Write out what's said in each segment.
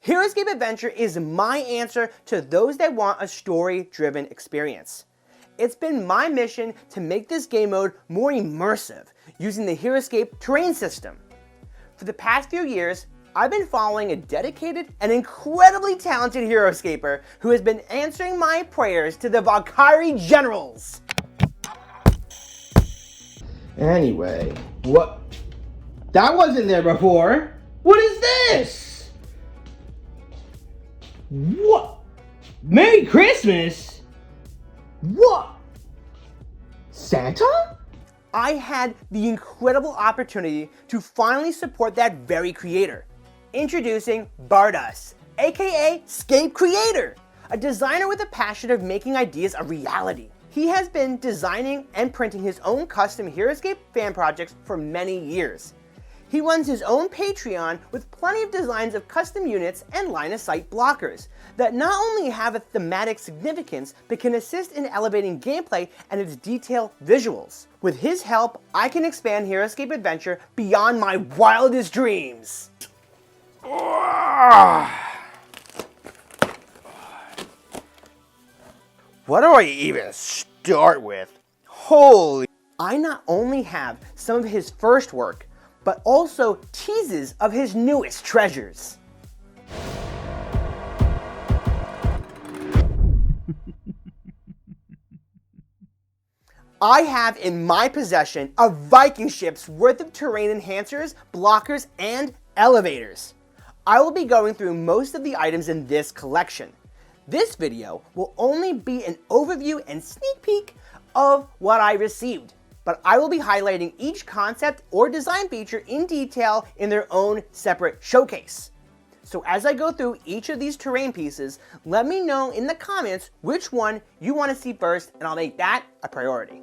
heroScape Adventure is my answer to those that want a story-driven experience. It's been my mission to make this game mode more immersive using the heroScape terrain system. For the past few years, I've been following a dedicated and incredibly talented heroScaper who has been answering my prayers to the Valkyrie generals. Anyway, what? That wasn't there before. What is this? What? Merry Christmas? What? Santa? I had the incredible opportunity to finally support that very creator. Introducing Bardas, aka Scapecreator, a designer with a passion of making ideas a reality. He has been designing and printing his own custom heroScape fan projects for many years. He runs his own Patreon with plenty of designs of custom units and line-of-sight blockers that not only have a thematic significance but can assist in elevating gameplay and its detailed visuals. With his help, I can expand heroScape Adventure beyond my wildest dreams. What do I even start with? Holy! I not only have some of his first work, but also teases of his newest treasures. I have in my possession a Viking ship's worth of terrain enhancers, blockers, and elevators. I will be going through most of the items in this collection. This video will only be an overview and sneak peek of what I received, but I will be highlighting each concept or design feature in detail in their own separate showcase. So as I go through each of these terrain pieces, let me know in the comments which one you want to see first, and I'll make that a priority.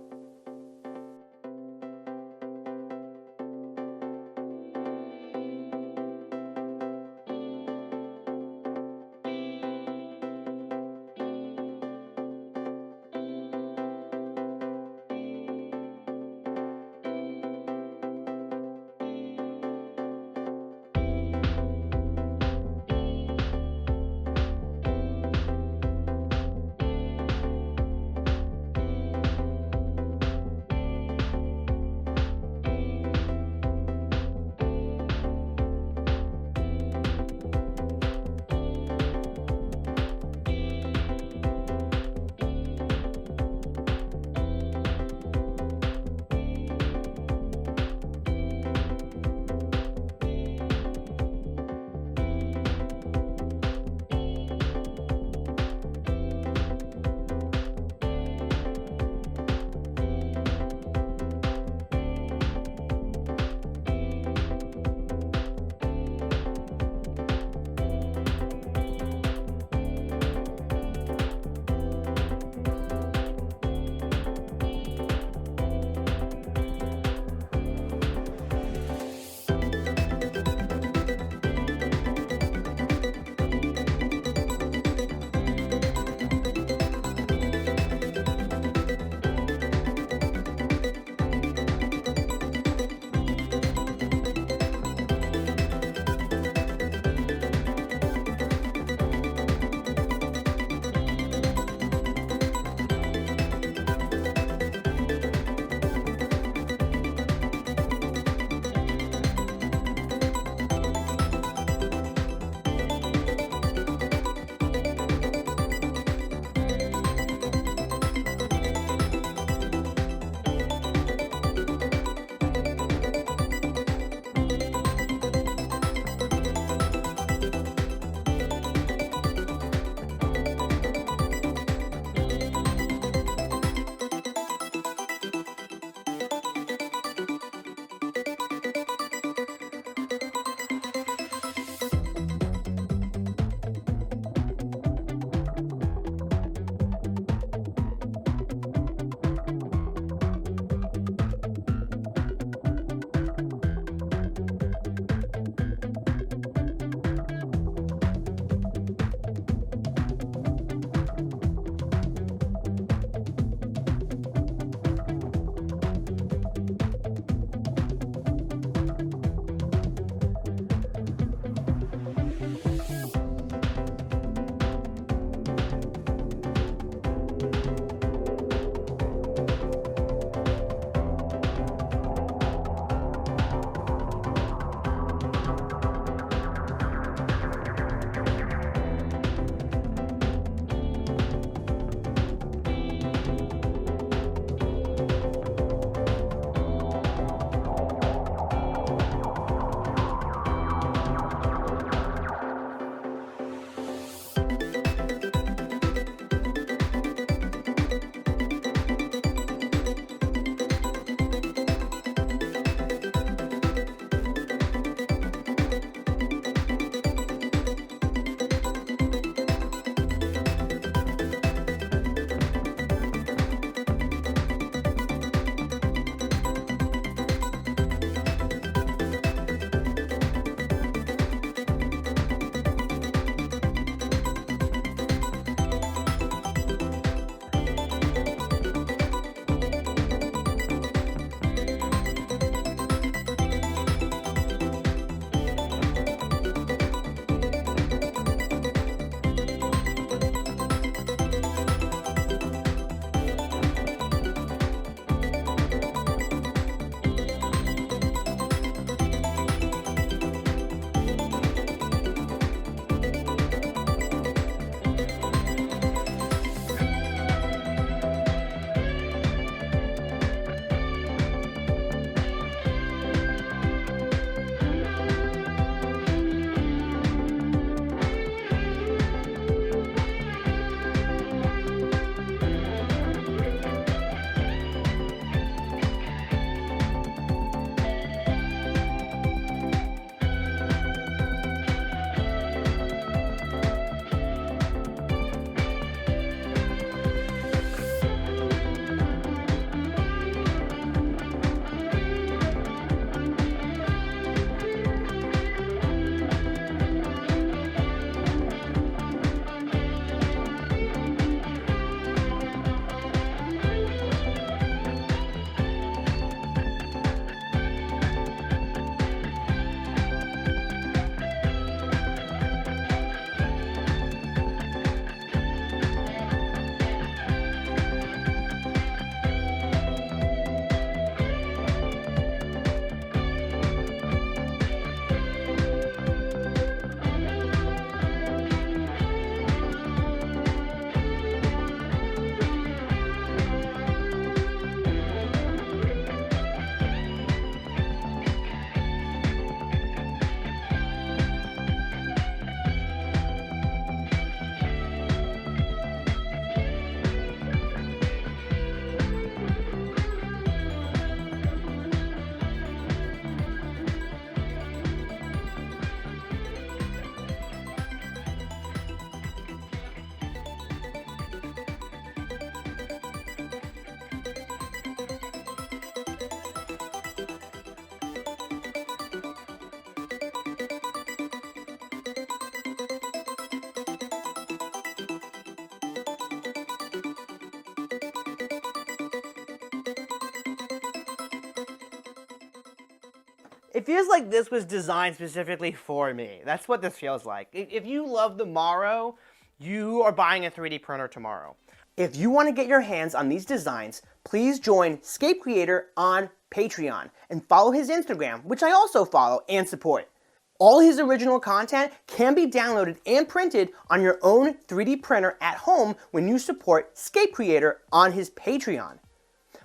It feels like this was designed specifically for me. That's what this feels like. If you love the Morrow, you are buying a 3D printer tomorrow. If you want to get your hands on these designs, please join Scapecreator on Patreon and follow his Instagram, which I also follow and support. All his original content can be downloaded and printed on your own 3D printer at home when you support Scapecreator on his Patreon.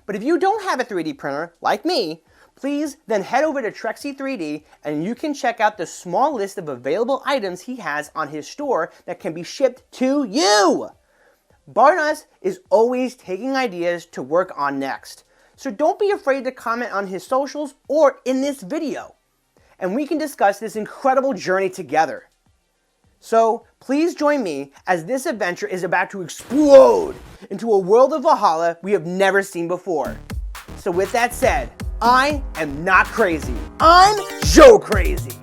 But if you don't have a 3D printer, like me, please then head over to Trexie 3D and you can check out the small list of available items he has on his store that can be shipped to you. Bardas is always taking ideas to work on next, so don't be afraid to comment on his socials or in this video, and we can discuss this incredible journey together. So please join me as this adventure is about to explode into a world of Valhalla we have never seen before. So with that said, I am not crazy. I'm Joe Crazy.